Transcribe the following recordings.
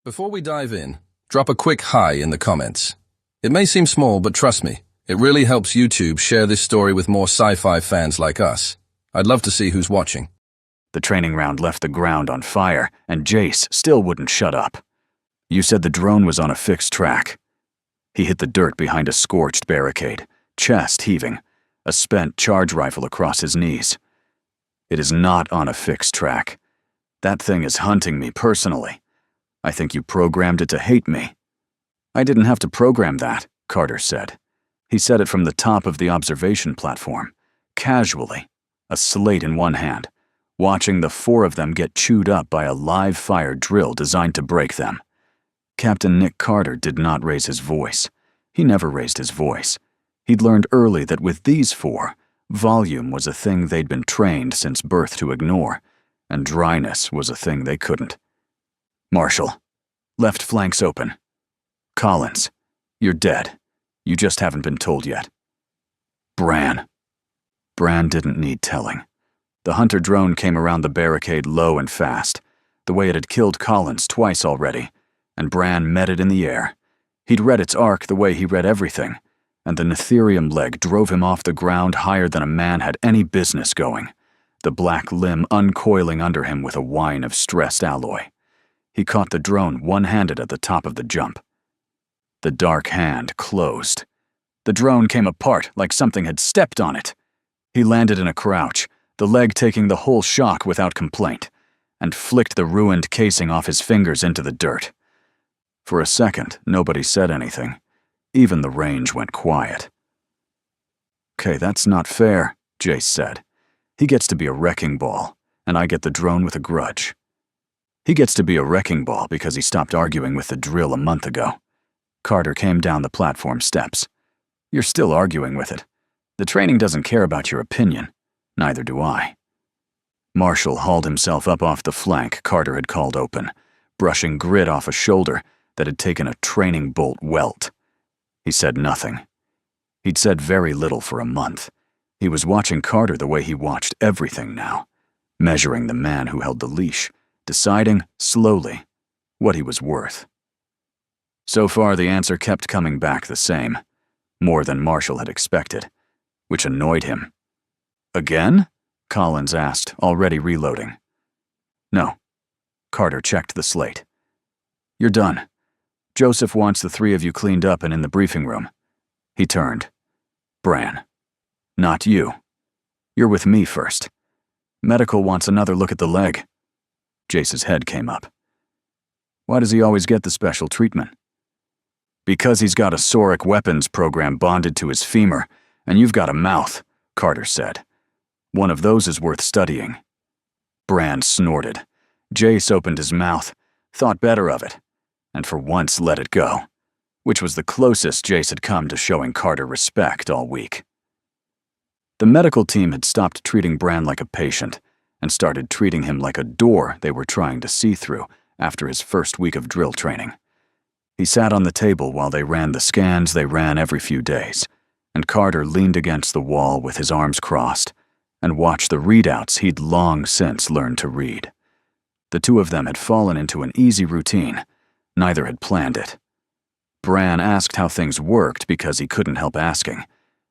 Before we dive in, drop a quick hi in the comments. It may seem small, but trust me, it really helps YouTube share this story with more sci-fi fans like us. I'd love to see who's watching. The training round left the ground on fire, and Jace still wouldn't shut up. You said the drone was on a fixed track. He hit the dirt behind a scorched barricade, chest heaving, a spent charge rifle across his knees. It is not on a fixed track. That thing is hunting me personally. I think you programmed it to hate me. I didn't have to program that, Carter said. He said it from the top of the observation platform, casually, a slate in one hand, watching the four of them get chewed up by a live-fire drill designed to break them. Captain Nick Carter did not raise his voice. He never raised his voice. He'd learned early that with these four, volume was a thing they'd been trained since birth to ignore, and dryness was a thing they couldn't. Marshall, left flank's open. Collins, you're dead. You just haven't been told yet. Bran. Bran didn't need telling. The hunter drone came around the barricade low and fast, the way it had killed Collins twice already, and Bran met it in the air. He'd read its arc the way he read everything, and the Netherium leg drove him off the ground higher than a man had any business going, the black limb uncoiling under him with a whine of stressed alloy. He caught the drone one-handed at the top of the jump. The dark hand closed. The drone came apart like something had stepped on it. He landed in a crouch, the leg taking the whole shock without complaint, and flicked the ruined casing off his fingers into the dirt. For a second, nobody said anything. Even the range went quiet. "Okay, that's not fair," Jace said. "He gets to be a wrecking ball, and I get the drone with a grudge." "He gets to be a wrecking ball because he stopped arguing with the drill a month ago." Carter came down the platform steps. "You're still arguing with it. The training doesn't care about your opinion. Neither do I." Marshall hauled himself up off the flank Carter had called open, brushing grit off a shoulder that had taken a training bolt welt. He said nothing. He'd said very little for a month. He was watching Carter the way he watched everything now, measuring the man who held the leash, deciding, slowly, what he was worth. So far, the answer kept coming back the same, more than Marshall had expected, which annoyed him. "Again?" Collins asked, already reloading. "No." Carter checked the slate. "You're done. Joseph wants the three of you cleaned up and in the briefing room." He turned. "Bran. Not you. You're with me first. Medical wants another look at the leg." Jace's head came up. "Why does he always get the special treatment?" "Because he's got a Soric weapons program bonded to his femur, and you've got a mouth," Carter said. "One of those is worth studying." Bran snorted. Jace opened his mouth, thought better of it, and for once let it go, which was the closest Jace had come to showing Carter respect all week. The medical team had stopped treating Bran like a patient and started treating him like a door they were trying to see through after his first week of drill training. He sat on the table while they ran the scans they ran every few days, and Carter leaned against the wall with his arms crossed and watched the readouts he'd long since learned to read. The two of them had fallen into an easy routine. Neither had planned it. Bran asked how things worked because he couldn't help asking,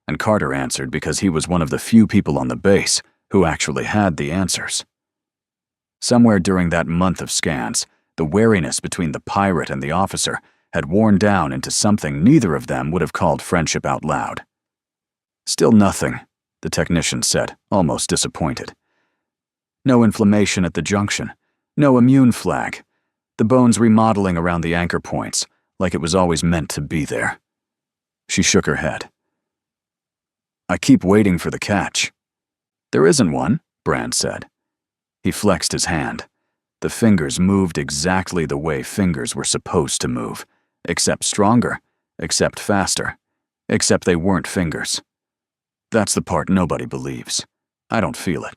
and Carter answered because he was one of the few people on the base who actually had the answers. Somewhere during that month of scans, the wariness between the pirate and the officer had worn down into something neither of them would have called friendship out loud. "Still nothing," the technician said, almost disappointed. "No inflammation at the junction. No immune flag. The bones remodeling around the anchor points, like it was always meant to be there." She shook her head. "I keep waiting for the catch." "There isn't one," Bran said. He flexed his hand. The fingers moved exactly the way fingers were supposed to move, except stronger, except faster, except they weren't fingers. That's the part nobody believes. I don't feel it.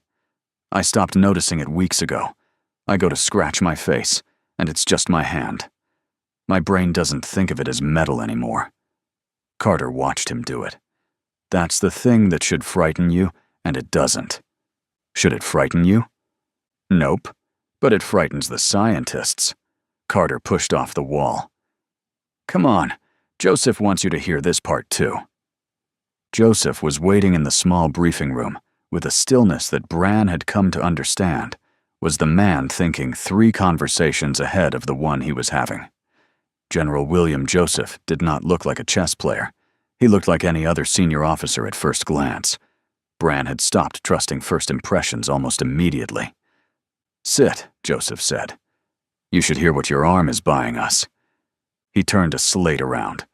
I stopped noticing it weeks ago. I go to scratch my face, and it's just my hand. My brain doesn't think of it as metal anymore. Carter watched him do it. That's the thing that should frighten you, and it doesn't. Should it frighten you? Nope, but it frightens the scientists. Carter pushed off the wall. Come on, Joseph wants you to hear this part too. Joseph was waiting in the small briefing room with a stillness that Bran had come to understand was the man thinking 3 conversations ahead of the one he was having. General William Joseph did not look like a chess player. He looked like any other senior officer at first glance. Bran had stopped trusting first impressions almost immediately. Sit, Joseph said. You should hear what your arm is buying us. He turned a slate around.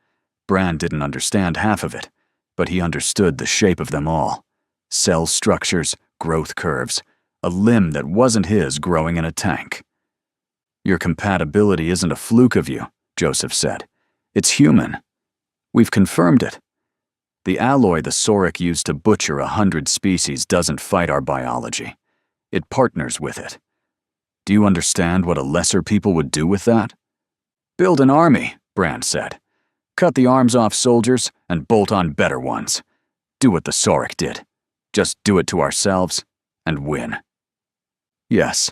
Bran didn't understand half of it, but he understood the shape of them all. Cell structures, growth curves, a limb that wasn't his growing in a tank. Your compatibility isn't a fluke of you, Joseph said. It's human. We've confirmed it. The alloy the Sorek used to butcher 100 species doesn't fight our biology. It partners with it. Do you understand what a lesser people would do with that? Build an army, Bran said. Cut the arms off soldiers and bolt on better ones. Do what the Sorek did. Just do it to ourselves and win. Yes.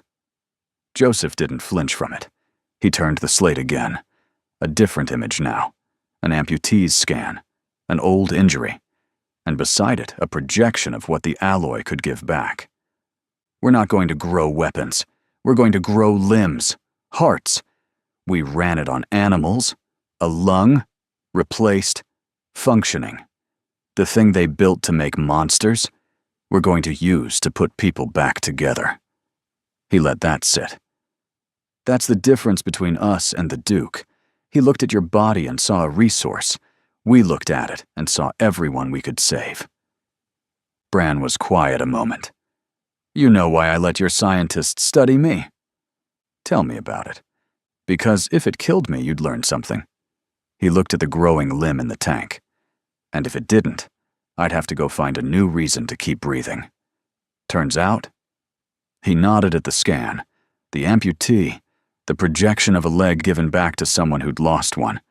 Joseph didn't flinch from it. He turned the slate again. A different image now. An amputee's scan. An old injury. And beside it, a projection of what the alloy could give back. We're not going to grow weapons. We're going to grow limbs, hearts. We ran it on animals. A lung. Replaced. Functioning. The thing they built to make monsters, we're going to use to put people back together. He let that sit. That's the difference between us and the Duke. He looked at your body and saw a resource. We looked at it and saw everyone we could save. Bran was quiet a moment. You know why I let your scientists study me. Tell me about it. Because if it killed me, you'd learn something. He looked at the growing limb in the tank. And if it didn't, I'd have to go find a new reason to keep breathing. Turns out, he nodded at the scan, the amputee, the projection of a leg given back to someone who'd lost one.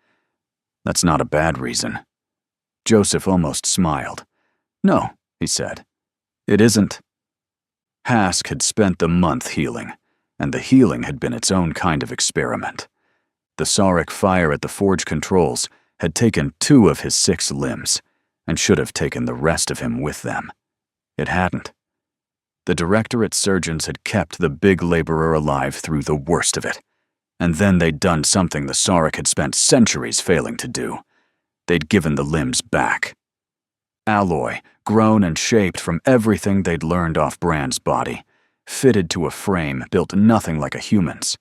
That's not a bad reason. Joseph almost smiled. No, he said. It isn't. Hask had spent the month healing, and the healing had been its own kind of experiment. The Sarek fire at the forge controls had taken 2 of his 6 limbs, and should have taken the rest of him with them. It hadn't. The Directorate surgeons had kept the big laborer alive through the worst of it, and then they'd done something the Sarek had spent centuries failing to do. They'd given the limbs back. Alloy, grown and shaped from everything they'd learned off Bran's body, fitted to a frame built nothing like a human's.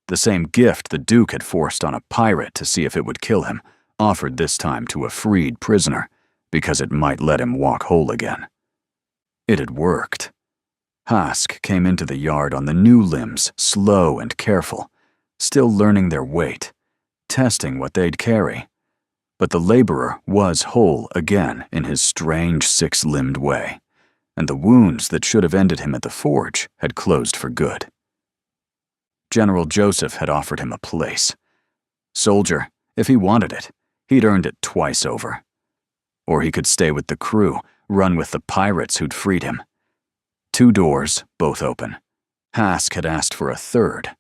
The same gift the Duke had forced on a pirate to see if it would kill him, offered this time to a freed prisoner, because it might let him walk whole again. It had worked. Hask came into the yard on the new limbs, slow and careful, still learning their weight, testing what they'd carry. But the laborer was whole again in his strange 6-limbed way, and the wounds that should have ended him at the forge had closed for good. General Joseph had offered him a place. Soldier, if he wanted it, he'd earned it twice over. Or he could stay with the crew, run with the pirates who'd freed him. 2 doors, both open. Hask had asked for a third.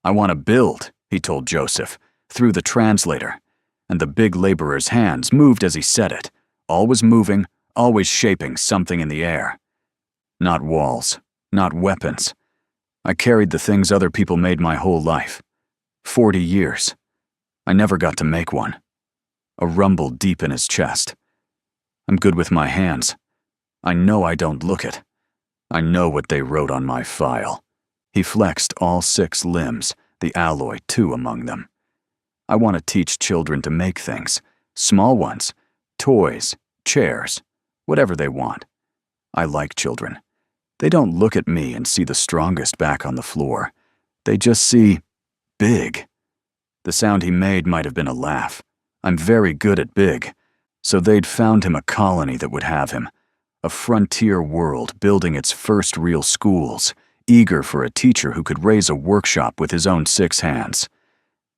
I want to build, he told Joseph, through the translator, and the big laborer's hands moved as he said it, always moving, always shaping something in the air. Not walls, not weapons. I carried the things other people made my whole life. 40 years. I never got to make one. A rumble deep in his chest. I'm good with my hands. I know I don't look it. I know what they wrote on my file. He flexed all 6 limbs, the alloy 2 among them. I want to teach children to make things. Small ones. Toys. Chairs. Whatever they want. I like children. They don't look at me and see the strongest back on the floor. They just see big. The sound he made might have been a laugh. I'm very good at big. So they'd found him a colony that would have him. A frontier world building its first real schools, eager for a teacher who could raise a workshop with his own 6 hands.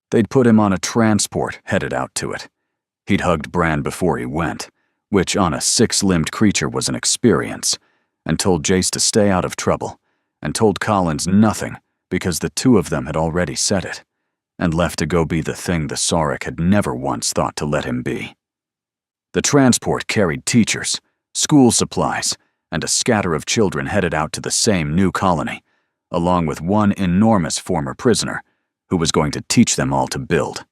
They'd put him on a transport headed out to it. He'd hugged Bran before he went, which on a 6-limbed creature was an experience, and told Jace to stay out of trouble, and told Collins nothing because the 2 of them had already said it. and left to go be the thing the Sarek had never once thought to let him be. The transport carried teachers, school supplies, and a scatter of children headed out to the same new colony, along with one enormous former prisoner who was going to teach them all to build.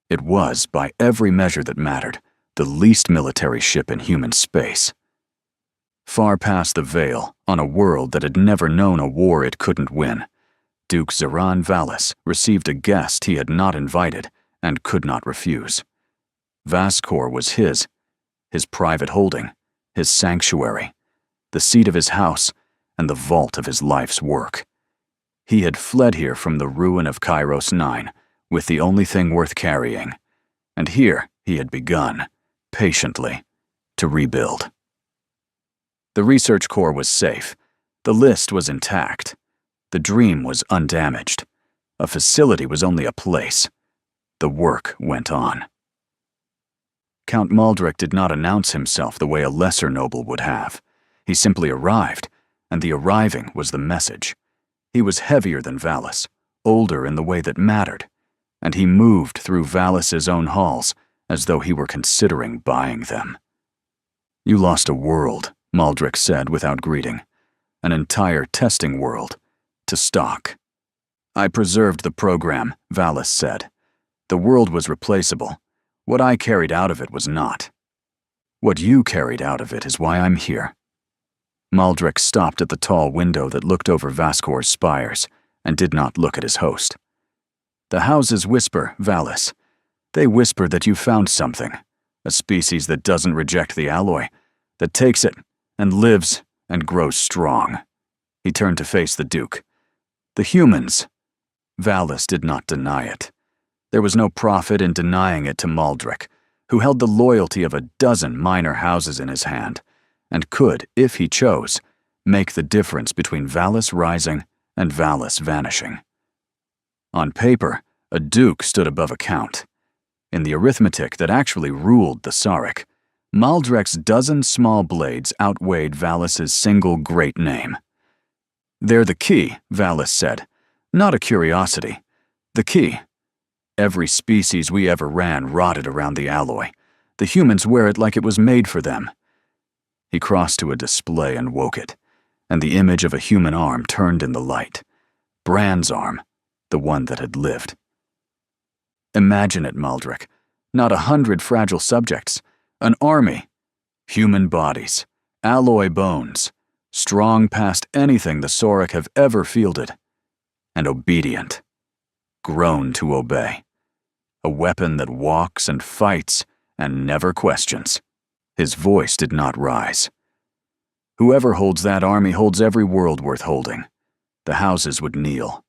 It was, by every measure that mattered, the least military ship in human space. Far past the Veil, on a world that had never known a war it couldn't win, Duke Zeran Valis received a guest he had not invited and could not refuse. Vascor was his private holding, his sanctuary, the seat of his house, and the vault of his life's work. He had fled here from the ruin of Kairos 9 with the only thing worth carrying, and here he had begun, patiently, to rebuild. The research core was safe. The list was intact. The dream was undamaged. A facility was only a place. The work went on. Count Maldrek did not announce himself the way a lesser noble would have. He simply arrived, and the arriving was the message. He was heavier than Valis, older in the way that mattered, and he moved through Valis's own halls as though he were considering buying them. "You lost a world," Maldrek said without greeting. "An entire testing world, to stock." "I preserved the program," Valis said. "The world was replaceable. What I carried out of it was not. What you carried out of it is why I'm here." Maldrek stopped at the tall window that looked over Vascor's spires and did not look at his host. "The houses whisper, Valis. They whisper that you found something, a species that doesn't reject the alloy, that takes it and lives and grows strong." He turned to face the Duke. "The humans." Valis did not deny it. There was no profit in denying it to Maldrek, who held the loyalty of a dozen minor houses in his hand, and could, if he chose, make the difference between Valis rising and Valis vanishing. On paper, a duke stood above a count. In the arithmetic that actually ruled the Sarek, Maldrek's dozen small blades outweighed Valis's single great name. "They're the key," Valis said. "Not a curiosity. The key. Every species we ever ran rotted around the alloy. The humans wear it like it was made for them." He crossed to a display and woke it, and the image of a human arm turned in the light. Bran's arm, the one that had lived. "Imagine it, Maldrek. Not 100 fragile subjects. An army. Human bodies. Alloy bones. Strong past anything the Sarek have ever fielded. And obedient. Grown to obey. A weapon that walks and fights and never questions." His voice did not rise. "Whoever holds that army holds every world worth holding. The houses would kneel.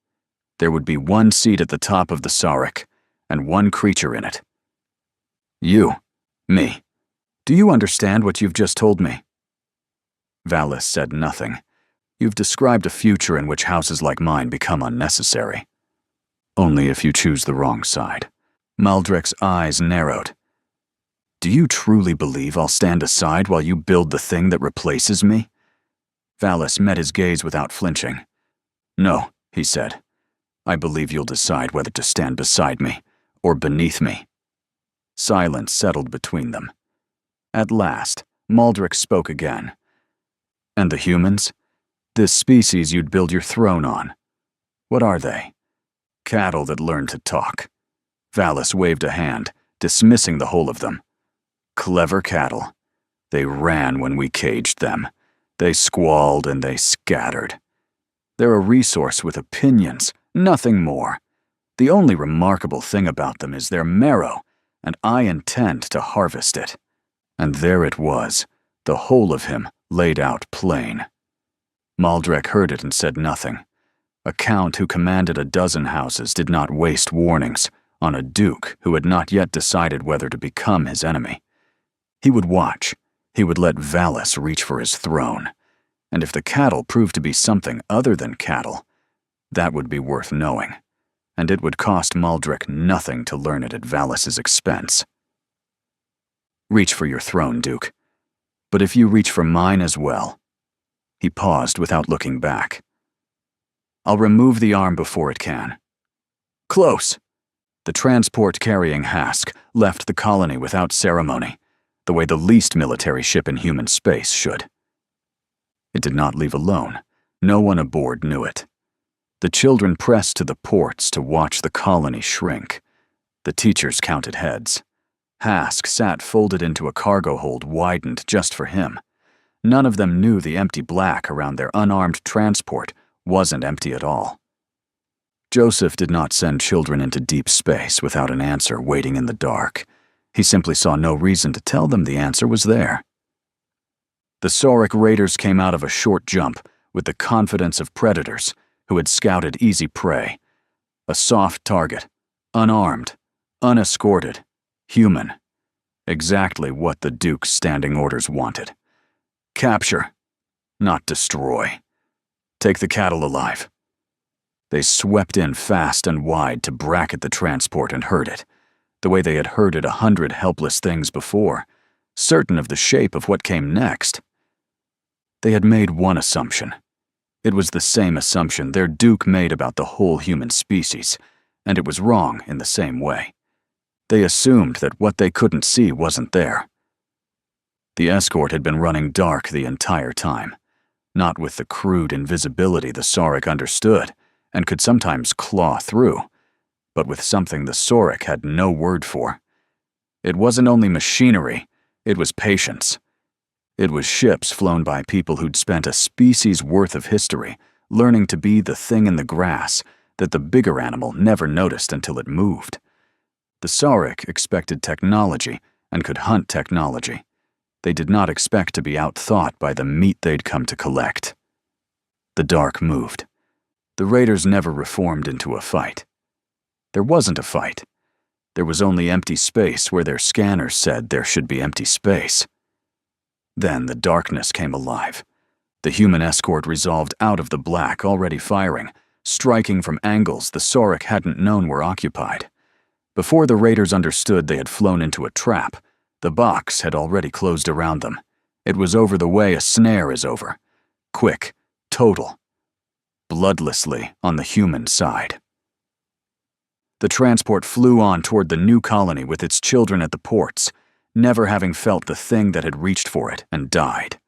There would be one seat at the top of the Sarek, and one creature in it. You. Me. Do you understand what you've just told me?" Valis said nothing. "You've described a future in which houses like mine become unnecessary. Only if you choose the wrong side." Maldrek's eyes narrowed. "Do you truly believe I'll stand aside while you build the thing that replaces me?" Valis met his gaze without flinching. "No," he said. "I believe you'll decide whether to stand beside me or beneath me." Silence settled between them. At last, Maldrek spoke again. "And the humans? This species you'd build your throne on. What are they?" "Cattle that learn to talk." Valis waved a hand, dismissing the whole of them. "Clever cattle. They ran when we caged them. They squalled and they scattered. They're a resource with opinions, nothing more. The only remarkable thing about them is their marrow, and I intend to harvest it." And there it was, the whole of him laid out plain. Maldrek heard it and said nothing. A count who commanded a dozen houses did not waste warnings on a duke who had not yet decided whether to become his enemy. He would watch. He would let Valis reach for his throne. And if the cattle proved to be something other than cattle, that would be worth knowing. And it would cost Maldrek nothing to learn it at Valis's expense. "Reach for your throne, Duke. But if you reach for mine as well..." He paused without looking back. "I'll remove the arm before it can." "Close," The transport carrying Hask left the colony without ceremony, the way the least military ship in human space should. It did not leave alone. No one aboard knew it. The children pressed to the ports to watch the colony shrink. The teachers counted heads. Hask sat folded into a cargo hold widened just for him. None of them knew the empty black around their unarmed transport wasn't empty at all. Joseph did not send children into deep space without an answer waiting in the dark. He simply saw no reason to tell them the answer was there. The Saurik raiders came out of a short jump with the confidence of predators who had scouted easy prey. A soft target, unarmed, unescorted, human. Exactly what the Duke's standing orders wanted. Capture, not destroy. Take the cattle alive. They swept in fast and wide to bracket the transport and herd it, the way they had herded 100 helpless things before, certain of the shape of what came next. They had made one assumption. It was the same assumption their Duke made about the whole human species, and it was wrong in the same way. They assumed that what they couldn't see wasn't there. The escort had been running dark the entire time, not with the crude invisibility the Saurik understood and could sometimes claw through, but with something the Saurik had no word for. It wasn't only machinery, it was patience. It was ships flown by people who'd spent a species' worth of history learning to be the thing in the grass that the bigger animal never noticed until it moved. The Saurik expected technology and could hunt technology. They did not expect to be outthought by the meat they'd come to collect. The dark moved. The raiders never reformed into a fight. There wasn't a fight. There was only empty space where their scanners said there should be empty space. Then the darkness came alive. The human escort resolved out of the black, already firing, striking from angles the Saurik hadn't known were occupied. Before the raiders understood they had flown into a trap, the box had already closed around them. It was over the way a snare is over. Quick, total. Bloodlessly on the human side. The transport flew on toward the new colony with its children at the ports, never having felt the thing that had reached for it and died.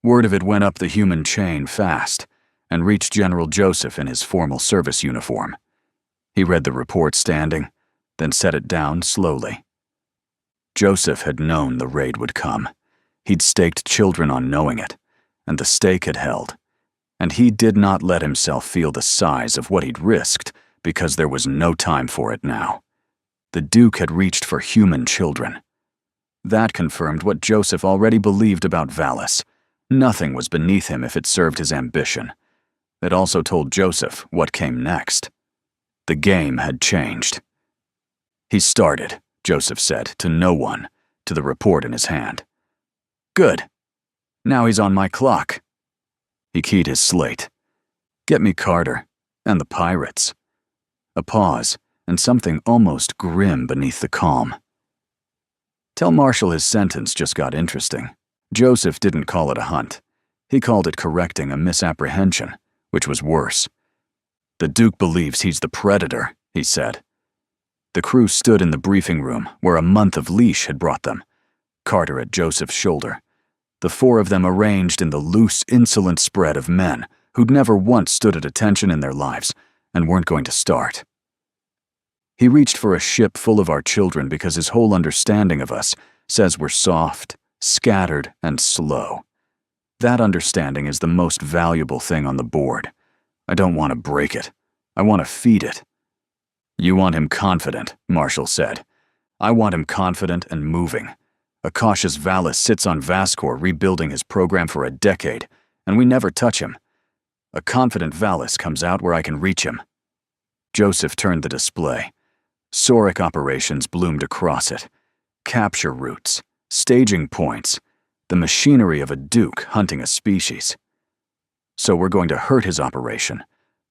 Word of it went up the human chain fast and reached General Joseph in his formal service uniform. He read the report standing, then set it down slowly. Joseph had known the raid would come. He'd staked children on knowing it, and the stake had held. And he did not let himself feel the size of what he'd risked because there was no time for it now. The Duke had reached for human children. That confirmed what Joseph already believed about Valis. Nothing was beneath him if it served his ambition. It also told Joseph what came next. The game had changed. He started, Joseph said, to no one, to the report in his hand. Good. Now he's on my clock. He keyed his slate. Get me Carter, and the pirates. A pause, and something almost grim beneath the calm. Tell Marshall his sentence just got interesting. Joseph didn't call it a hunt. He called it correcting a misapprehension, which was worse. The Duke believes he's the predator, he said. The crew stood in the briefing room where a month of leash had brought them, Carter at Joseph's shoulder. The four of them arranged in the loose, insolent spread of men who'd never once stood at attention in their lives and weren't going to start. He reached for a ship full of our children because his whole understanding of us says we're soft, scattered, and slow. That understanding is the most valuable thing on the board. I don't want to break it. I want to feed it. You want him confident, Marshall said. I want him confident and moving. A cautious Valis sits on Vascor rebuilding his program for a decade, and we never touch him. A confident Valis comes out where I can reach him. Joseph turned the display. Saurik operations bloomed across it. Capture routes, staging points, the machinery of a Duke hunting a species. So we're going to hurt his operation,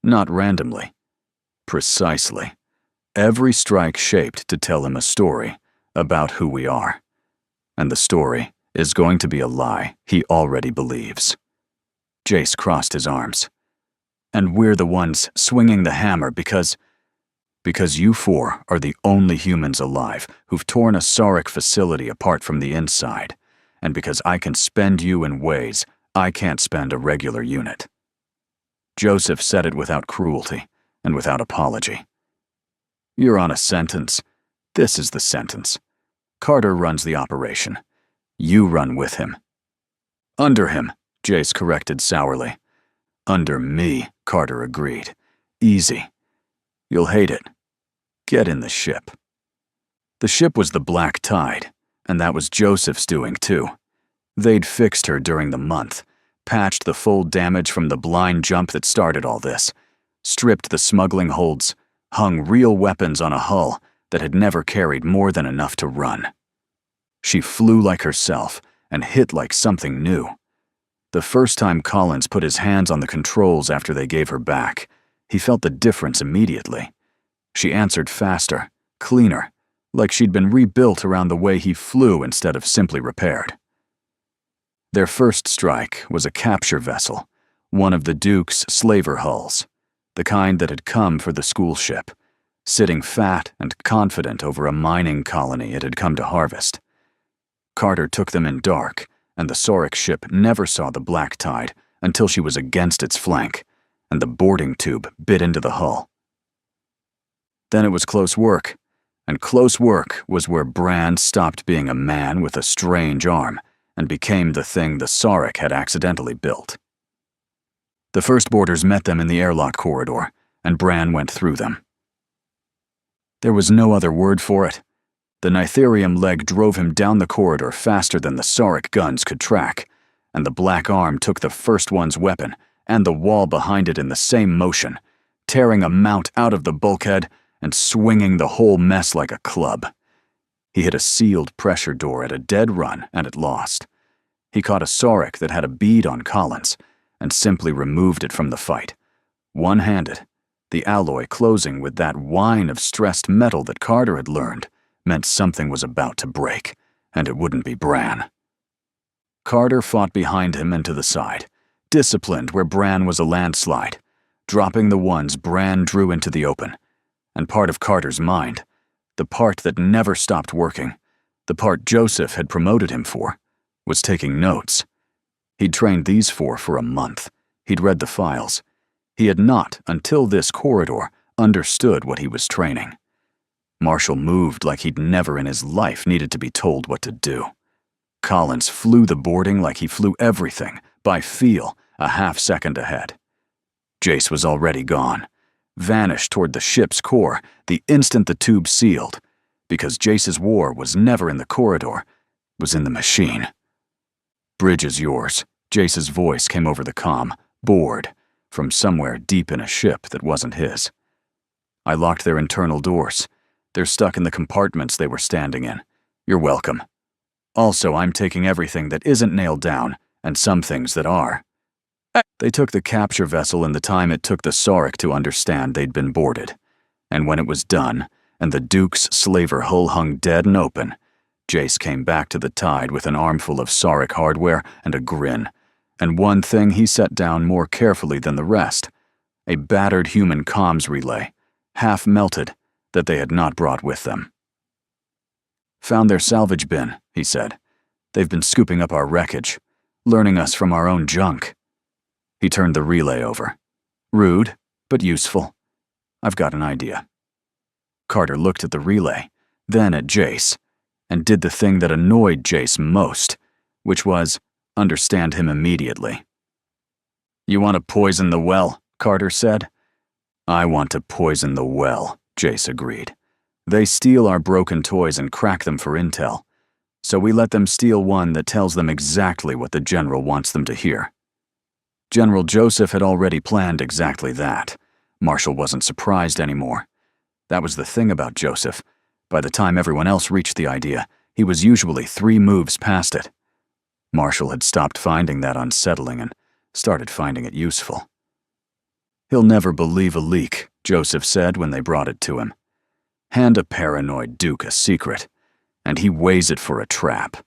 not randomly. Precisely. Every strike shaped to tell him a story about who we are. And the story is going to be a lie he already believes. Jace crossed his arms. And we're the ones swinging the hammer because Because you four are the only humans alive who've torn a Sarek facility apart from the inside, and because I can spend you in ways I can't spend a regular unit. Joseph said it without cruelty and without apology. You're on a sentence. This is the sentence. Carter runs the operation. You run with him. Under him, Jace corrected sourly. Under me, Carter agreed. Easy. You'll hate it. Get in the ship. The ship was the Black Tide, and that was Joseph's doing too. They'd fixed her during the month, patched the full damage from the blind jump that started all this, stripped the smuggling holds, hung real weapons on a hull that had never carried more than enough to run. She flew like herself and hit like something new. The first time Collins put his hands on the controls after they gave her back, he felt the difference immediately. She answered faster, cleaner, like she'd been rebuilt around the way he flew instead of simply repaired. Their first strike was a capture vessel, one of the Duke's slaver hulls, the kind that had come for the school ship, sitting fat and confident over a mining colony it had come to harvest. Carter took them in dark, and the Sarek ship never saw the Black Tide until she was against its flank, and the boarding tube bit into the hull. Then it was close work, and close work was where Bran stopped being a man with a strange arm and became the thing the Sarek had accidentally built. The first boarders met them in the airlock corridor, and Bran went through them. There was no other word for it. The Nitharium leg drove him down the corridor faster than the Sarek guns could track, and the black arm took the first one's weapon and the wall behind it in the same motion, tearing a mount out of the bulkhead and swinging the whole mess like a club. He hit a sealed pressure door at a dead run, and it lost. He caught a Sarek that had a bead on Collins and simply removed it from the fight, one-handed. The alloy closing with that whine of stressed metal that Carter had learned meant something was about to break, and it wouldn't be Bran. Carter fought behind him and to the side, disciplined where Bran was a landslide, dropping the ones Bran drew into the open. And part of Carter's mind, the part that never stopped working, the part Joseph had promoted him for, was taking notes. He'd trained these four for a month. He'd read the files. He had not, until this corridor, understood what he was training. Marshall moved like he'd never in his life needed to be told what to do. Collins flew the boarding like he flew everything, by feel, a half-second ahead. Jace was already gone, vanished toward the ship's core the instant the tube sealed, because Jace's war was never in the corridor, it was in the machine. Bridge is yours, Jace's voice came over the comm, bored, from somewhere deep in a ship that wasn't his. I locked their internal doors. They're stuck in the compartments they were standing in. You're welcome. Also, I'm taking everything that isn't nailed down, and some things that are. They took the capture vessel in the time it took the Sarek to understand they'd been boarded. And when it was done, and the Duke's slaver hull hung dead and open, Jace came back to the Tide with an armful of Sarek hardware and a grin, and one thing he set down more carefully than the rest, a battered human comms relay, half melted, that they had not brought with them. Found their salvage bin, he said. They've been scooping up our wreckage, learning us from our own junk. He turned the relay over. Rude, but useful. I've got an idea. Carter looked at the relay, then at Jace, and did the thing that annoyed Jace most, which was understand him immediately. You want to poison the well, Carter said. I want to poison the well, Jace agreed. They steal our broken toys and crack them for intel, so we let them steal one that tells them exactly what the general wants them to hear. General Joseph had already planned exactly that. Marshall wasn't surprised anymore. That was the thing about Joseph. By the time everyone else reached the idea, he was usually 3 moves past it. Marshall had stopped finding that unsettling and started finding it useful. He'll never believe a leak, Joseph said when they brought it to him. Hand a paranoid Duke a secret, and he weighs it for a trap.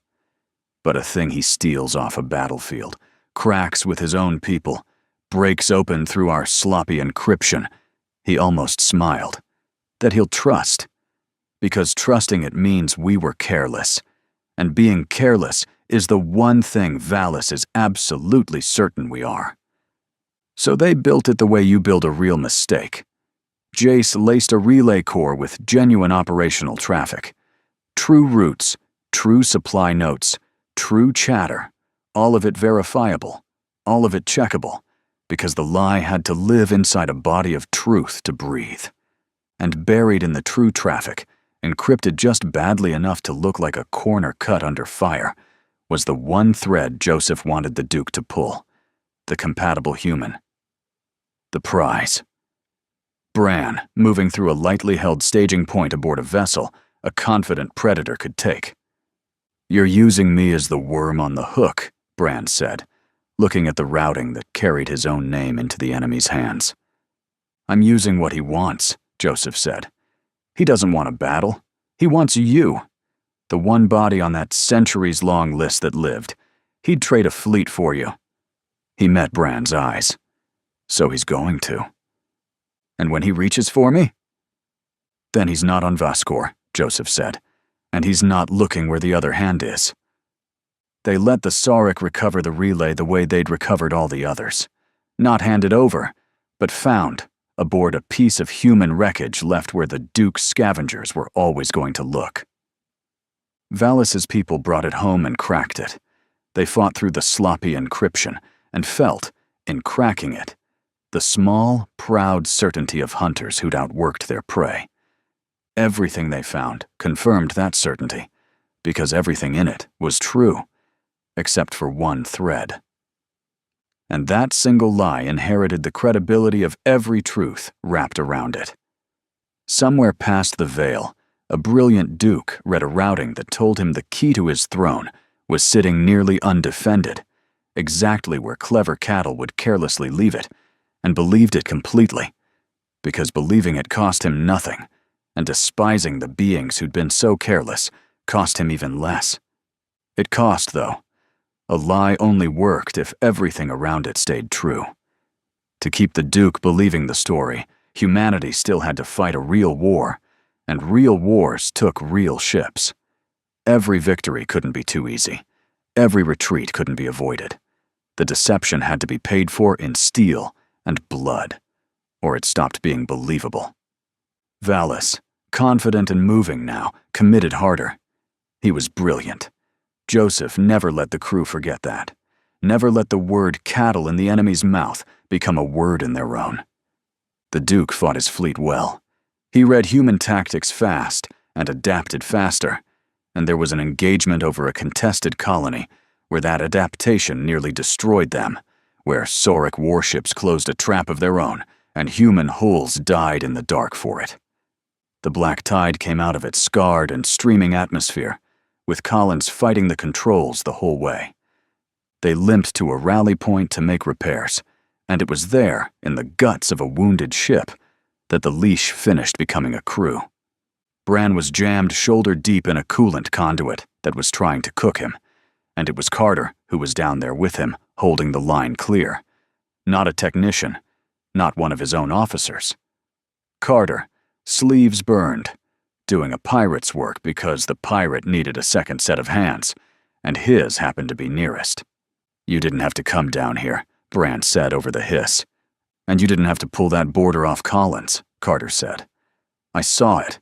But a thing he steals off a battlefield, cracks with his own people, breaks open through our sloppy encryption, he almost smiled. that he'll trust. Because trusting it means we were careless. And being careless is the one thing Valis is absolutely certain we are. So they built it the way you build a real mistake. Jace laced a relay core with genuine operational traffic. True routes, true supply notes, true chatter, all of it verifiable, all of it checkable, because the lie had to live inside a body of truth to breathe. And buried in the true traffic, encrypted just badly enough to look like a corner cut under fire, was the one thread Joseph wanted the Duke to pull: the compatible human. The prize. Bran, moving through a lightly held staging point aboard a vessel a confident predator could take. "You're using me as the worm on the hook," Bran said, looking at the routing that carried his own name into the enemy's hands. "I'm using what he wants," Joseph said. "He doesn't want a battle. He wants you. The one body on that centuries-long list that lived. He'd trade a fleet for you." He met Bran's eyes. "So he's going to. And when he reaches for me?" "Then he's not on Vaskor," Joseph said, "and he's not looking where the other hand is." They let the Sarek recover the relay the way they'd recovered all the others. Not handed over, but found aboard a piece of human wreckage left where the Duke's scavengers were always going to look. Valis's people brought it home and cracked it. They fought through the sloppy encryption and felt, in cracking it, the small, proud certainty of hunters who'd outworked their prey. Everything they found confirmed that certainty, because everything in it was true, except for one thread. And that single lie inherited the credibility of every truth wrapped around it. Somewhere past the veil, a brilliant Duke read a routing that told him the key to his throne was sitting nearly undefended, exactly where clever cattle would carelessly leave it, and believed it completely, because believing it cost him nothing, and despising the beings who'd been so careless cost him even less. It cost, though. A lie only worked if everything around it stayed true. To keep the Duke believing the story, humanity still had to fight a real war, and real wars took real ships. Every victory couldn't be too easy. Every retreat couldn't be avoided. The deception had to be paid for in steel and blood, or it stopped being believable. Valis, confident and moving now, committed harder. He was brilliant. Joseph never let the crew forget that. Never let the word cattle in the enemy's mouth become a word in their own. The Duke fought his fleet well. He read human tactics fast and adapted faster, and there was an engagement over a contested colony where that adaptation nearly destroyed them, where Sarek warships closed a trap of their own and human hulls died in the dark for it. The black tide came out of its scarred and streaming atmosphere, with Collins fighting the controls the whole way. They limped to a rally point to make repairs, and it was there, in the guts of a wounded ship, that the leash finished becoming a crew. Bran was jammed shoulder-deep in a coolant conduit that was trying to cook him, and it was Carter who was down there with him, holding the line clear. Not a technician, not one of his own officers. Carter, sleeves burned, doing a pirate's work because the pirate needed a second set of hands, and his happened to be nearest. "You didn't have to come down here," Bran said over the hiss. "And you didn't have to pull that border off Collins," Carter said. "I saw it.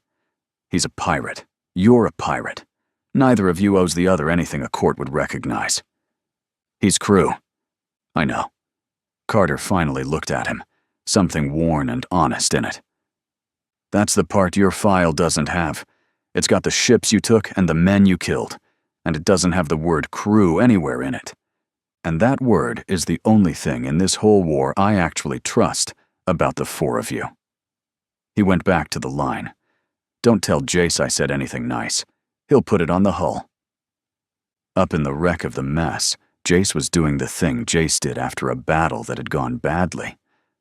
He's a pirate. You're a pirate. Neither of you owes the other anything a court would recognize." "He's crew." "I know." Carter finally looked at him, something worn and honest in it. "That's the part your file doesn't have. It's got the ships you took and the men you killed, and it doesn't have the word crew anywhere in it. And that word is the only thing in this whole war I actually trust about the four of you." He went back to the line. "Don't tell Jace I said anything nice. He'll put it on the hull." Up in the wreck of the mess, Jace was doing the thing Jace did after a battle that had gone badly,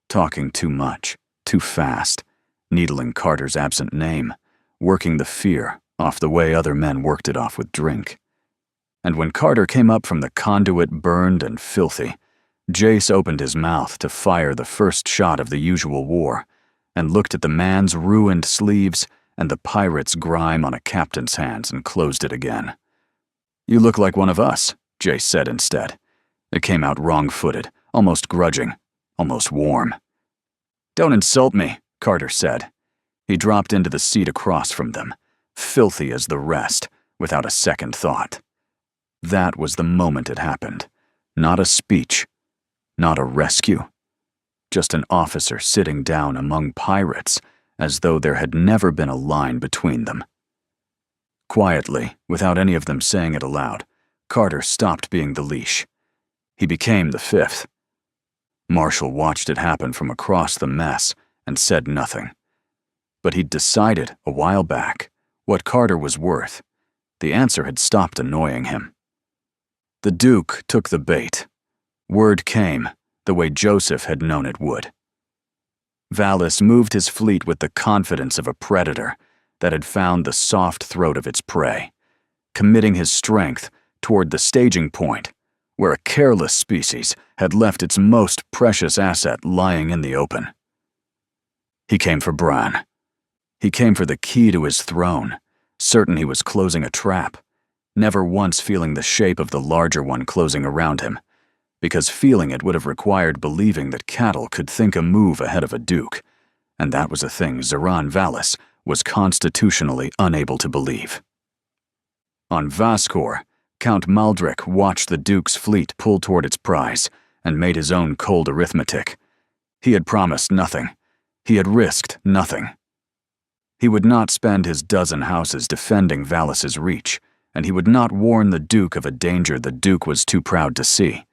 talking too much, too fast, needling Carter's absent name, working the fear off the way other men worked it off with drink. And when Carter came up from the conduit burned and filthy, Jace opened his mouth to fire the first shot of the usual war, and looked at the man's ruined sleeves and the pirate's grime on a captain's hands and closed it again. "You look like one of us," Jace said instead. It came out wrong-footed, almost grudging, almost warm. "Don't insult me," Carter said. He dropped into the seat across from them, filthy as the rest, without a second thought. That was the moment it happened. Not a speech, not a rescue. Just an officer sitting down among pirates, as though there had never been a line between them. Quietly, without any of them saying it aloud, Carter stopped being the leash. He became the fifth. Marshall watched it happen from across the mess and said nothing. But he'd decided, a while back, what Carter was worth. The answer had stopped annoying him. The Duke took the bait. Word came, the way Joseph had known it would. Valis moved his fleet with the confidence of a predator that had found the soft throat of its prey, committing his strength toward the staging point, where a careless species had left its most precious asset lying in the open. He came for Bran. He came for the key to his throne, certain he was closing a trap, never once feeling the shape of the larger one closing around him, because feeling it would have required believing that cattle could think a move ahead of a duke, and that was a thing Zoran Valis was constitutionally unable to believe. On Vaskor, Count Maldric watched the Duke's fleet pull toward its prize and made his own cold arithmetic. He had promised nothing. He had risked nothing. He would not spend his dozen houses defending Valis's reach, and he would not warn the Duke of a danger the Duke was too proud to see.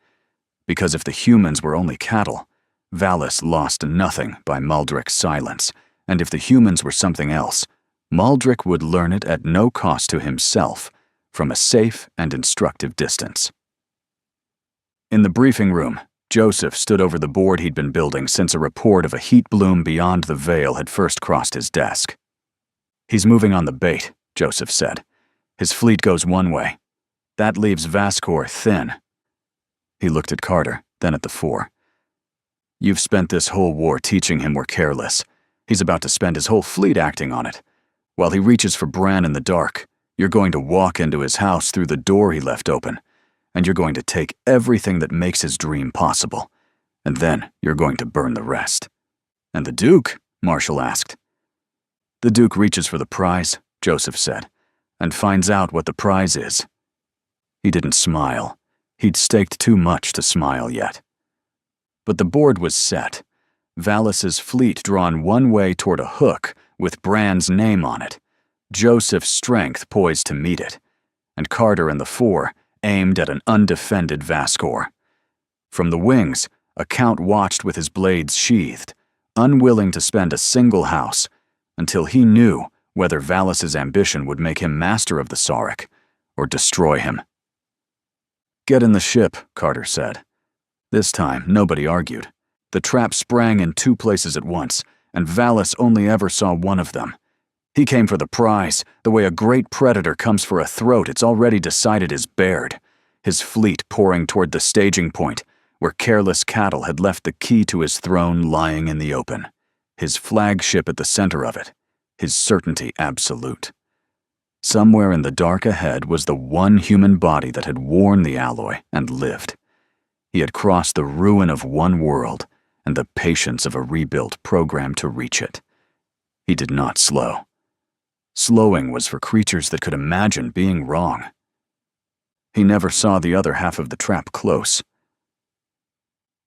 Because if the humans were only cattle, Valis lost nothing by Maldric's silence, and if the humans were something else, Maldric would learn it at no cost to himself, from a safe and instructive distance. In the briefing room, Joseph stood over the board he'd been building since a report of a heat bloom beyond the veil had first crossed his desk. "He's moving on the bait," Joseph said. "His fleet goes one way. That leaves Vaskor thin." He looked at Carter, then at the four. "You've spent this whole war teaching him we're careless. He's about to spend his whole fleet acting on it. While he reaches for Bran in the dark, you're going to walk into his house through the door he left open, and you're going to take everything that makes his dream possible, and then you're going to burn the rest." "And the Duke?" Marshall asked. "The Duke reaches for the prize," Joseph said, "and finds out what the prize is." He didn't smile. He'd staked too much to smile yet. But the board was set. Valis's fleet drawn one way toward a hook with Bran's name on it, Joseph's strength poised to meet it, and Carter and the four aimed at an undefended Vaskor. From the wings, a count watched with his blades sheathed, unwilling to spend a single house, until he knew whether Valis's ambition would make him master of the Sarek, or destroy him. "Get in the ship," Carter said. This time, nobody argued. The trap sprang in two places at once, and Valis only ever saw one of them. He came for the prize, the way a great predator comes for a throat it's already decided is bared, his fleet pouring toward the staging point, where careless cattle had left the key to his throne lying in the open, his flagship at the center of it, his certainty absolute. Somewhere in the dark ahead was the one human body that had worn the alloy and lived. He had crossed the ruin of one world and the patience of a rebuilt program to reach it. He did not slow. Slowing was for creatures that could imagine being wrong. He never saw the other half of the trap close.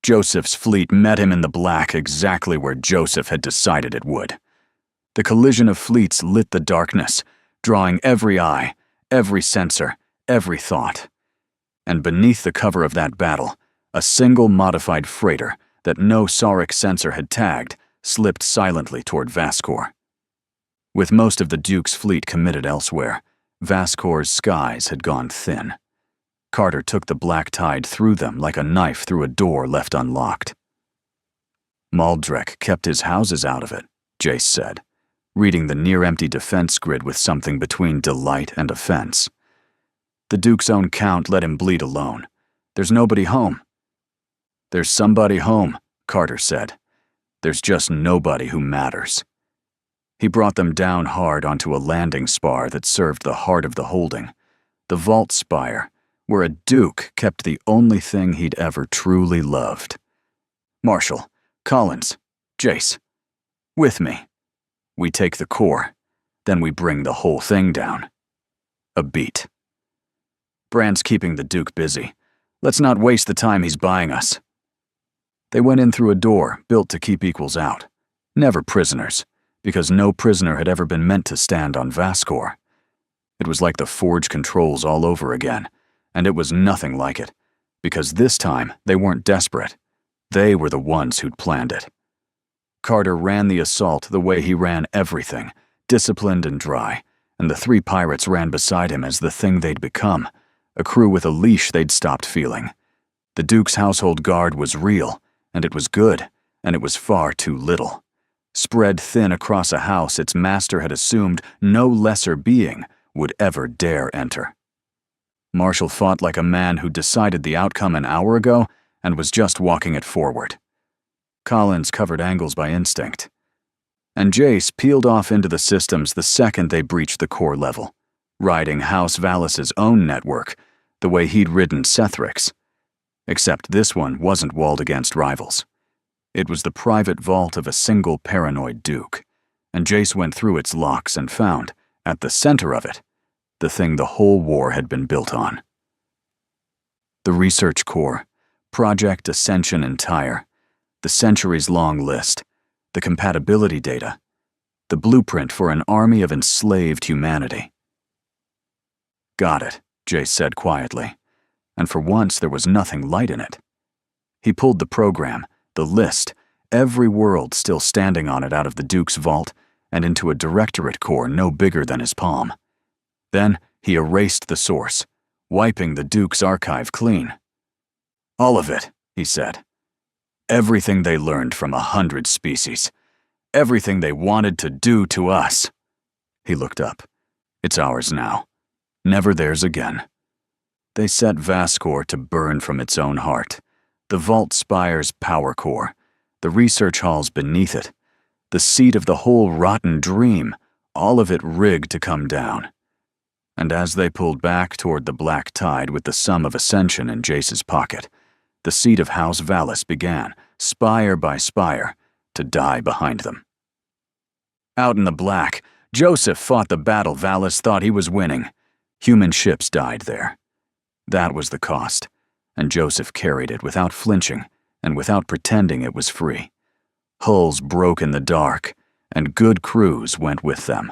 Joseph's fleet met him in the black exactly where Joseph had decided it would. The collision of fleets lit the darkness, drawing every eye, every sensor, every thought. And beneath the cover of that battle, a single modified freighter that no Sarek sensor had tagged slipped silently toward Vaskor. With most of the Duke's fleet committed elsewhere, Vaskor's skies had gone thin. Carter took the black tide through them like a knife through a door left unlocked. Maldrek kept his houses out of it, Jace said, reading the near-empty defense grid with something between delight and offense. The Duke's own count let him bleed alone. There's nobody home. "There's somebody home," Carter said. There's just nobody who matters. He brought them down hard onto a landing spar that served the heart of the holding, the vault spire, where a Duke kept the only thing he'd ever truly loved. Marshall, Collins, Jace, with me. We take the core, then we bring the whole thing down. A beat. Brand's keeping the Duke busy. Let's not waste the time he's buying us. They went in through a door built to keep equals out. Never prisoners, because no prisoner had ever been meant to stand on Vascor. It was like the Forge controls all over again, and it was nothing like it, because this time they weren't desperate. They were the ones who'd planned it. Carter ran the assault the way he ran everything, disciplined and dry, and the 3 pirates ran beside him as the thing they'd become, a crew with a leash they'd stopped feeling. The Duke's household guard was real, and it was good, and it was far too little. Spread thin across a house its master had assumed no lesser being would ever dare enter. Marshall fought like a man who decided the outcome an hour ago and was just walking it forward. Collins covered angles by instinct. And Jace peeled off into the systems the second they breached the core level, riding House Valis' own network, the way he'd ridden Sethrix. Except this one wasn't walled against rivals. It was the private vault of a single paranoid Duke, and Jace went through its locks and found, at the center of it, the thing the whole war had been built on. The research core, Project Ascension Entire, the centuries-long list, the compatibility data, the blueprint for an army of enslaved humanity. Got it, Jace said quietly, and for once there was nothing light in it. He pulled the program, the list, every world still standing on it out of the Duke's vault and into a directorate core no bigger than his palm. Then he erased the source, wiping the Duke's archive clean. All of it, he said. Everything they learned from 100 species. Everything they wanted to do to us. He looked up. It's ours now. Never theirs again. They set Vascor to burn from its own heart. The Vault Spire's power core. The research halls beneath it. The seat of the whole rotten dream. All of it rigged to come down. And as they pulled back toward the black tide with the sum of Ascension in Jace's pocket, the seat of House Valis began, spire by spire, to die behind them. Out in the black, Joseph fought the battle Valis thought he was winning. Human ships died there. That was the cost, and Joseph carried it without flinching and without pretending it was free. Hulls broke in the dark, and good crews went with them.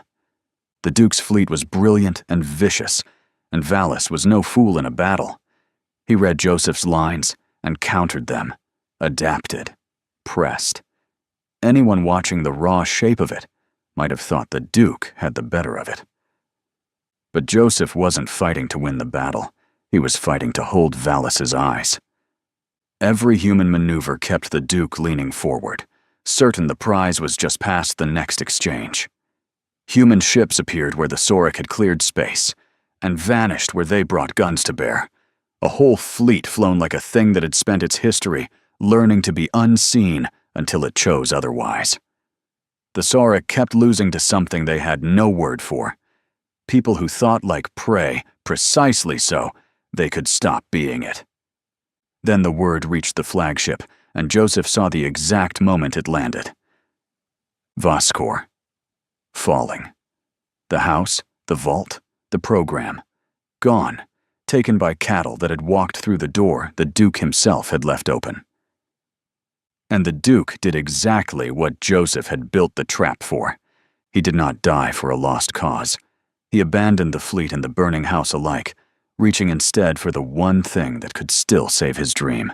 The Duke's fleet was brilliant and vicious, and Valis was no fool in a battle. He read Joseph's lines and countered them, adapted, pressed. Anyone watching the raw shape of it might have thought the Duke had the better of it. But Joseph wasn't fighting to win the battle. He was fighting to hold Valis' eyes. Every human maneuver kept the Duke leaning forward, certain the prize was just past the next exchange. Human ships appeared where the Sorek had cleared space, and vanished where they brought guns to bear. A whole fleet flown like a thing that had spent its history learning to be unseen until it chose otherwise. The Sorek kept losing to something they had no word for. People who thought like prey, precisely so, they could stop being it. Then the word reached the flagship, and Joseph saw the exact moment it landed. Vascor. Falling. The house, the vault, the program. Gone, taken by cattle that had walked through the door the Duke himself had left open. And the Duke did exactly what Joseph had built the trap for. He did not die for a lost cause. He abandoned the fleet and the burning house alike, reaching instead for the one thing that could still save his dream.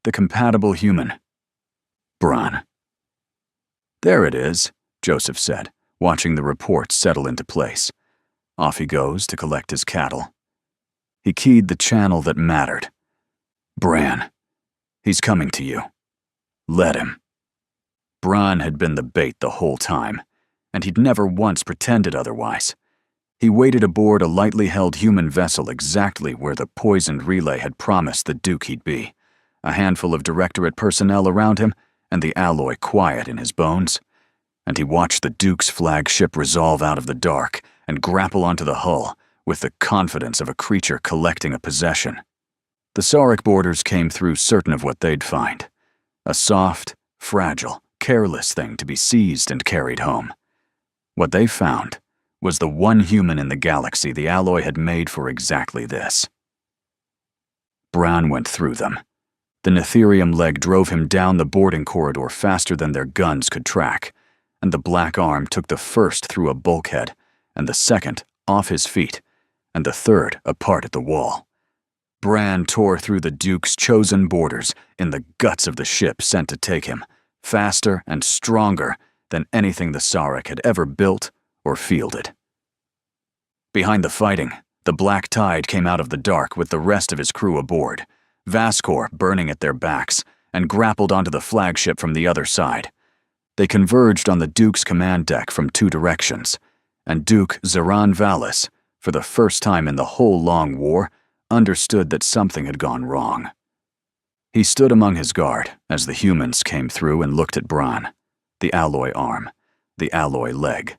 The compatible human. Bran. There it is, Joseph said, watching the report settle into place. Off he goes to collect his cattle. He keyed the channel that mattered. Bran. He's coming to you. Let him. Bran had been the bait the whole time, and he'd never once pretended otherwise. He waited aboard a lightly held human vessel exactly where the poisoned relay had promised the Duke he'd be, a handful of Directorate personnel around him, and the alloy quiet in his bones. And he watched the Duke's flagship resolve out of the dark and grapple onto the hull with the confidence of a creature collecting a possession. The Sarek boarders came through certain of what they'd find. A soft, fragile, careless thing to be seized and carried home. What they found was the one human in the galaxy the alloy had made for exactly this. Bran went through them. The Netherium leg drove him down the boarding corridor faster than their guns could track, and the black arm took the first through a bulkhead, and the second off his feet, and the third apart at the wall. Bran tore through the Duke's chosen boarders in the guts of the ship sent to take him, faster and stronger than anything the Sarek had ever built or fielded. Behind the fighting, the Black Tide came out of the dark with the rest of his crew aboard, Vascor burning at their backs, and grappled onto the flagship from the other side. They converged on the Duke's command deck from two directions, and Duke Zoran Valis, for the first time in the whole long war, understood that something had gone wrong. He stood among his guard as the humans came through and looked at Bran, the alloy arm, the alloy leg,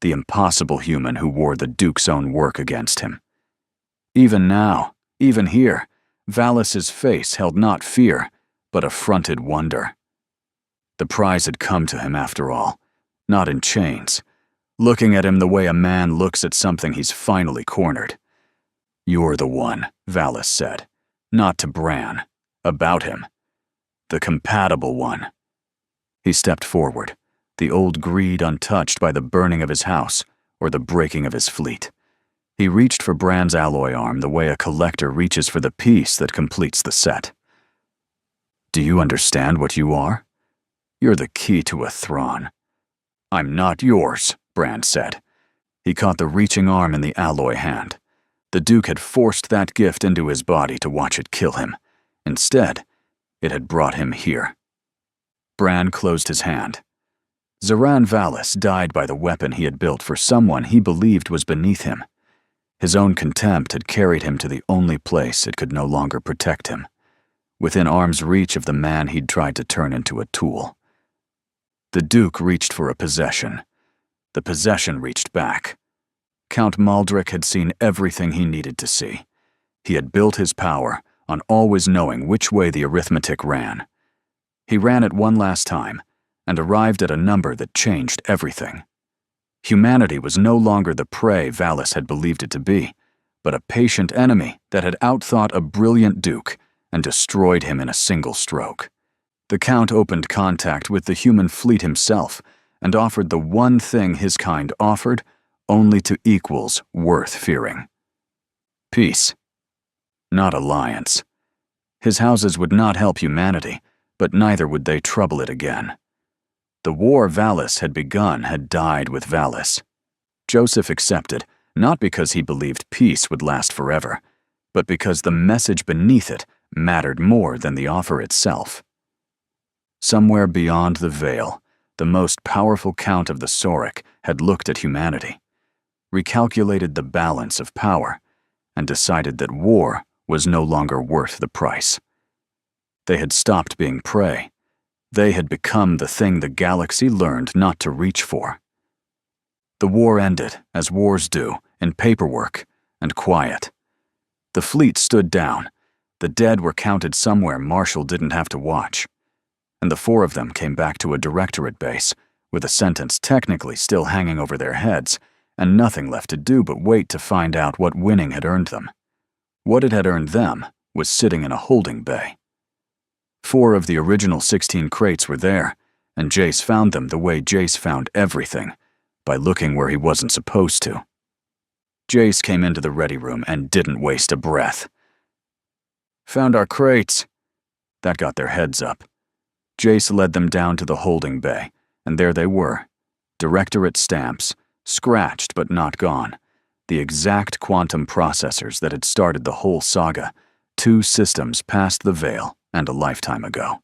the impossible human who wore the Duke's own work against him. Even now, even here, Valis's face held not fear, but affronted wonder. The prize had come to him after all, not in chains, looking at him the way a man looks at something he's finally cornered. "You're the one," Valis said, not to Bran, about him. The compatible one. He stepped forward, the old greed untouched by the burning of his house or the breaking of his fleet. He reached for Bran's alloy arm the way a collector reaches for the piece that completes the set. "Do you understand what you are? You're the key to a Thrawn." "I'm not yours," Bran said. He caught the reaching arm in the alloy hand. The Duke had forced that gift into his body to watch it kill him. Instead, it had brought him here. Bran closed his hand. Zoran Valis died by the weapon he had built for someone he believed was beneath him. His own contempt had carried him to the only place it could no longer protect him, within arm's reach of the man he'd tried to turn into a tool. The Duke reached for a possession. The possession reached back. Count Maldrick had seen everything he needed to see. He had built his power on always knowing which way the arithmetic ran. He ran it one last time and arrived at a number that changed everything. Humanity was no longer the prey Valis had believed it to be, but a patient enemy that had outthought a brilliant Duke and destroyed him in a single stroke. The Count opened contact with the human fleet himself and offered the one thing his kind offered only to equals worth fearing. Peace. Not alliance. His houses would not help humanity, but neither would they trouble it again. The war Valis had begun had died with Valis. Joseph accepted, not because he believed peace would last forever, but because the message beneath it mattered more than the offer itself. Somewhere beyond the veil, the most powerful Count of the Sarek had looked at humanity, recalculated the balance of power, and decided that war was no longer worth the price. They had stopped being prey. They had become the thing the galaxy learned not to reach for. The war ended, as wars do, in paperwork and quiet. The fleet stood down. The dead were counted somewhere Marshall didn't have to watch. And the four of them came back to a directorate base, with a sentence technically still hanging over their heads, and nothing left to do but wait to find out what winning had earned them. What it had earned them was sitting in a holding bay. 4 of the original 16 crates were there, and Jace found them the way Jace found everything, by looking where he wasn't supposed to. Jace came into the ready room and didn't waste a breath. "Found our crates." That got their heads up. Jace led them down to the holding bay, and there they were. Directorate stamps, scratched but not gone. The exact quantum processors that had started the whole saga, 2 systems past the veil and a lifetime ago.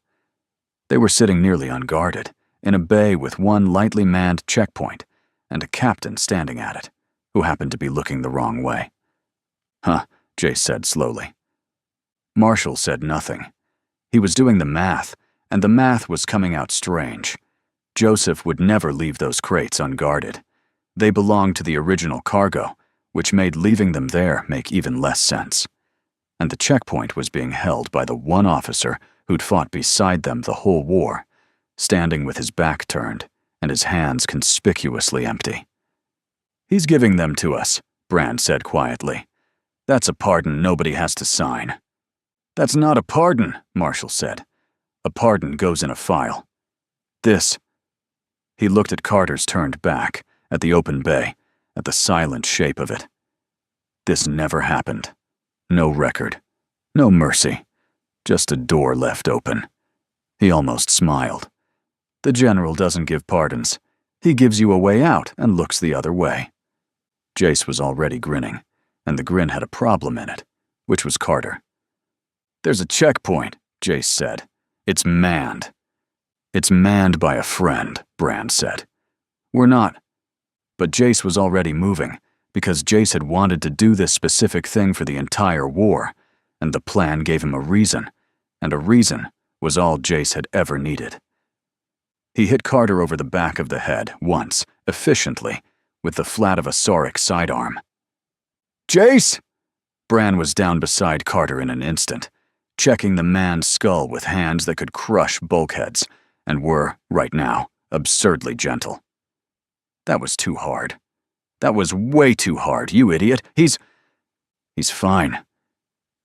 They were sitting nearly unguarded, in a bay with 1 lightly manned checkpoint, and a captain standing at it, who happened to be looking the wrong way. "Huh," Jace said slowly. Marshall said nothing. He was doing the math, and the math was coming out strange. Joseph would never leave those crates unguarded. They belonged to the original cargo, which made leaving them there make even less sense. And the checkpoint was being held by the one officer who'd fought beside them the whole war, standing with his back turned and his hands conspicuously empty. "He's giving them to us," Brand said quietly. "That's a pardon nobody has to sign." "That's not a pardon," Marshall said. "A pardon goes in a file. This—" He looked at Carter's turned back, at the open bay, at the silent shape of it. "This never happened. No record. No mercy. Just a door left open." He almost smiled. "The general doesn't give pardons. He gives you a way out and looks the other way." Jace was already grinning, and the grin had a problem in it, which was Carter. "There's a checkpoint," Jace said. "It's manned." "It's manned by a friend," Brand said. "We're not—" But Jace was already moving, because Jace had wanted to do this specific thing for the entire war, and the plan gave him a reason, and a reason was all Jace had ever needed. He hit Carter over the back of the head once, efficiently, with the flat of a Sauric sidearm. "Jace!" Brand was down beside Carter in an instant, checking the man's skull with hands that could crush bulkheads, and were, right now, absurdly gentle. "That was too hard. That was way too hard, you idiot. He's fine."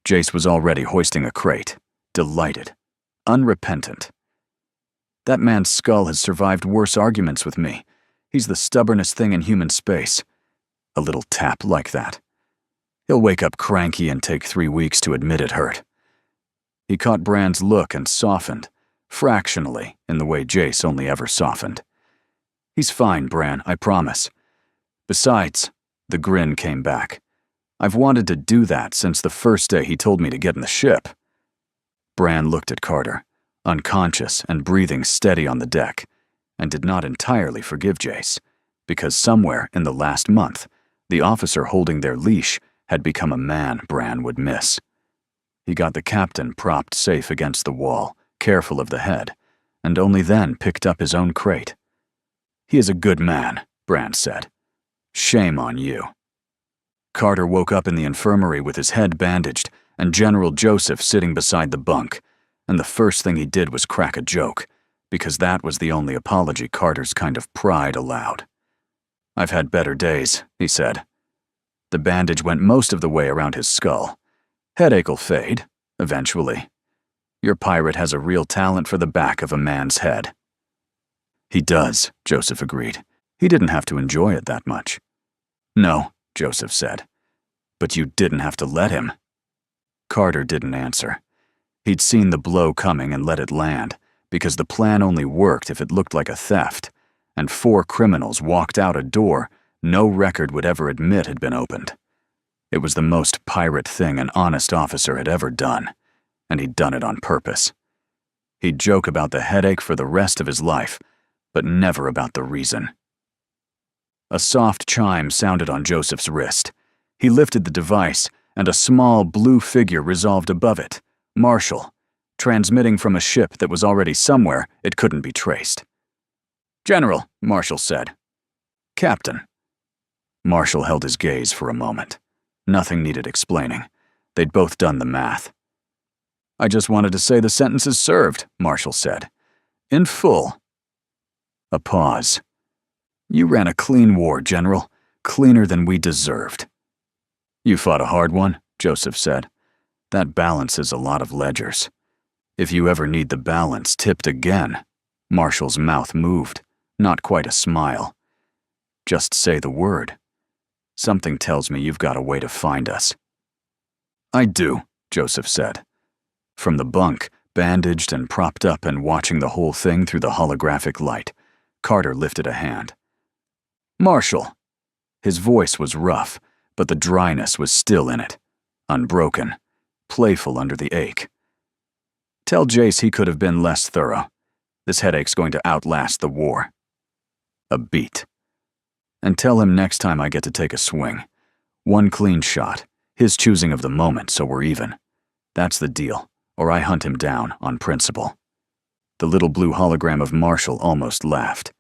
Jace was already hoisting a crate, delighted, unrepentant. "That man's skull has survived worse arguments with me. He's the stubbornest thing in human space. A little tap like that. He'll wake up cranky and take 3 weeks to admit it hurt." He caught Brand's look and softened, fractionally, in the way Jace only ever softened. "He's fine, Bran, I promise. Besides," the grin came back, "I've wanted to do that since the first day he told me to get in the ship." Bran looked at Carter, unconscious and breathing steady on the deck, and did not entirely forgive Jace, because somewhere in the last month, the officer holding their leash had become a man Bran would miss. He got the captain propped safe against the wall, careful of the head, and only then picked up his own crate. "He is a good man," Bran said. "Shame on you." Carter woke up in the infirmary with his head bandaged and General Joseph sitting beside the bunk, and the first thing he did was crack a joke, because that was the only apology Carter's kind of pride allowed. "I've had better days," he said. The bandage went most of the way around his skull. "Headache'll fade, eventually. Your pirate has a real talent for the back of a man's head." "He does," Joseph agreed. "He didn't have to enjoy it that much." "No," Joseph said. "But you didn't have to let him." Carter didn't answer. He'd seen the blow coming and let it land, because the plan only worked if it looked like a theft, and 4 criminals walked out a door no record would ever admit had been opened. It was the most pirate thing an honest officer had ever done, and he'd done it on purpose. He'd joke about the headache for the rest of his life, but never about the reason. A soft chime sounded on Joseph's wrist. He lifted the device, and a small blue figure resolved above it, Marshall, transmitting from a ship that was already somewhere it couldn't be traced. "General," Marshall said. "Captain." Marshall held his gaze for a moment. Nothing needed explaining. They'd both done the math. "I just wanted to say the sentence is served," Marshall said. "In full." A pause. "You ran a clean war, General. Cleaner than we deserved." "You fought a hard one," Joseph said. "That balances a lot of ledgers. If you ever need the balance tipped again," Marshall's mouth moved, not quite a smile. "Just say the word. Something tells me you've got a way to find us." "I do," Joseph said. From the bunk, bandaged and propped up and watching the whole thing through the holographic light, Carter lifted a hand. "Marshall." His voice was rough, but the dryness was still in it, unbroken, playful under the ache. "Tell Jace he could have been less thorough. This headache's going to outlast the war." A beat. "And tell him next time I get to take a swing. 1 clean shot, his choosing of the moment so we're even. That's the deal, or I hunt him down on principle." The little blue hologram of Marshall almost laughed.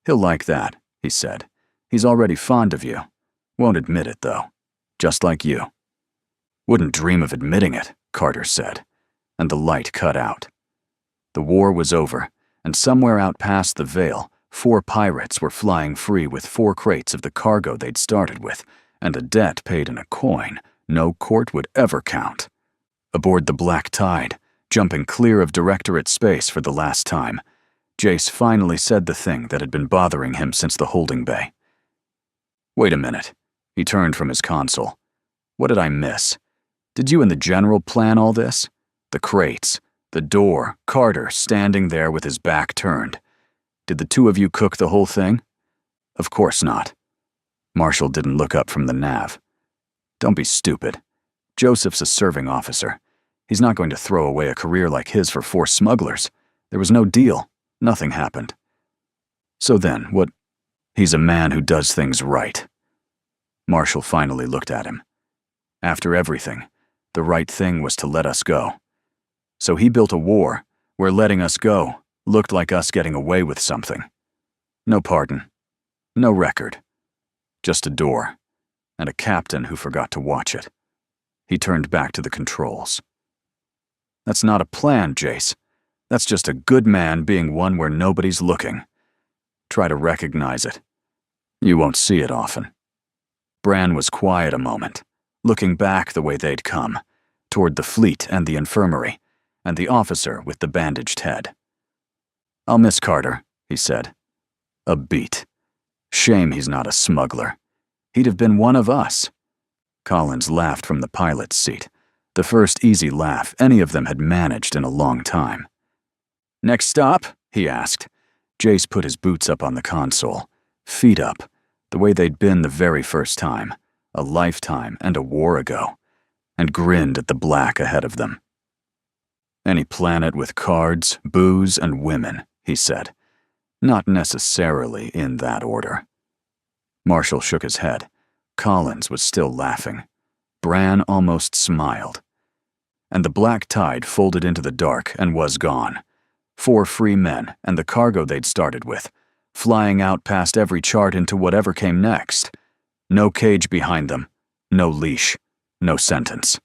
"He'll like that," he said. "He's already fond of you. Won't admit it, though. Just like you." "Wouldn't dream of admitting it," Carter said, and the light cut out. The war was over, and somewhere out past the Veil, 4 pirates were flying free with 4 crates of the cargo they'd started with, and a debt paid in a coin no court would ever count. Aboard the Black Tide, jumping clear of Directorate space for the last time, Jace finally said the thing that had been bothering him since the holding bay. "Wait a minute." He turned from his console. "What did I miss? Did you and the General plan all this? The crates, the door, Carter standing there with his back turned. Did the 2 of you cook the whole thing?" "Of course not." Marshall didn't look up from the nav. "Don't be stupid. Joseph's a serving officer. He's not going to throw away a career like his for 4 smugglers. There was no deal. Nothing happened." "So then, what?" "He's a man who does things right." Marshall finally looked at him. "After everything, the right thing was to let us go. So he built a war where letting us go looked like us getting away with something. No pardon. No record. Just a door. And a captain who forgot to watch it." He turned back to the controls. "That's not a plan, Jace. That's just a good man being one where nobody's looking. Try to recognize it. You won't see it often." Bran was quiet a moment, looking back the way they'd come, toward the fleet and the infirmary, and the officer with the bandaged head. "I'll miss Carter," he said. "A beat. Shame he's not a smuggler. He'd have been one of us." Collins laughed from the pilot's seat, the first easy laugh any of them had managed in a long time. "Next stop?" he asked. Jace put his boots up on the console, feet up, the way they'd been the very first time, a lifetime and a war ago, and grinned at the black ahead of them. "Any planet with cards, booze, and women," he said. "Not necessarily in that order." Marshall shook his head. Collins was still laughing. Bran almost smiled. And the Black Tide folded into the dark and was gone. 4 free men and the cargo they'd started with, flying out past every chart into whatever came next. No cage behind them, no leash, no sentence.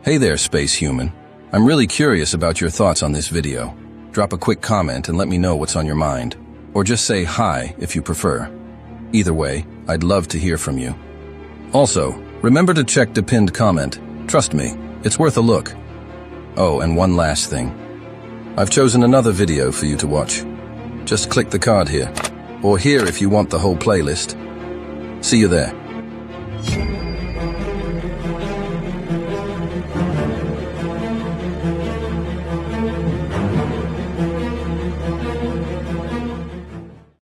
Hey there, space human. I'm really curious about your thoughts on this video. Drop a quick comment and let me know what's on your mind. Or just say hi if you prefer. Either way, I'd love to hear from you. Also, remember to check the pinned comment. Trust me, it's worth a look. Oh, and one last thing. I've chosen another video for you to watch. Just click the card here, or here if you want the whole playlist. See you there.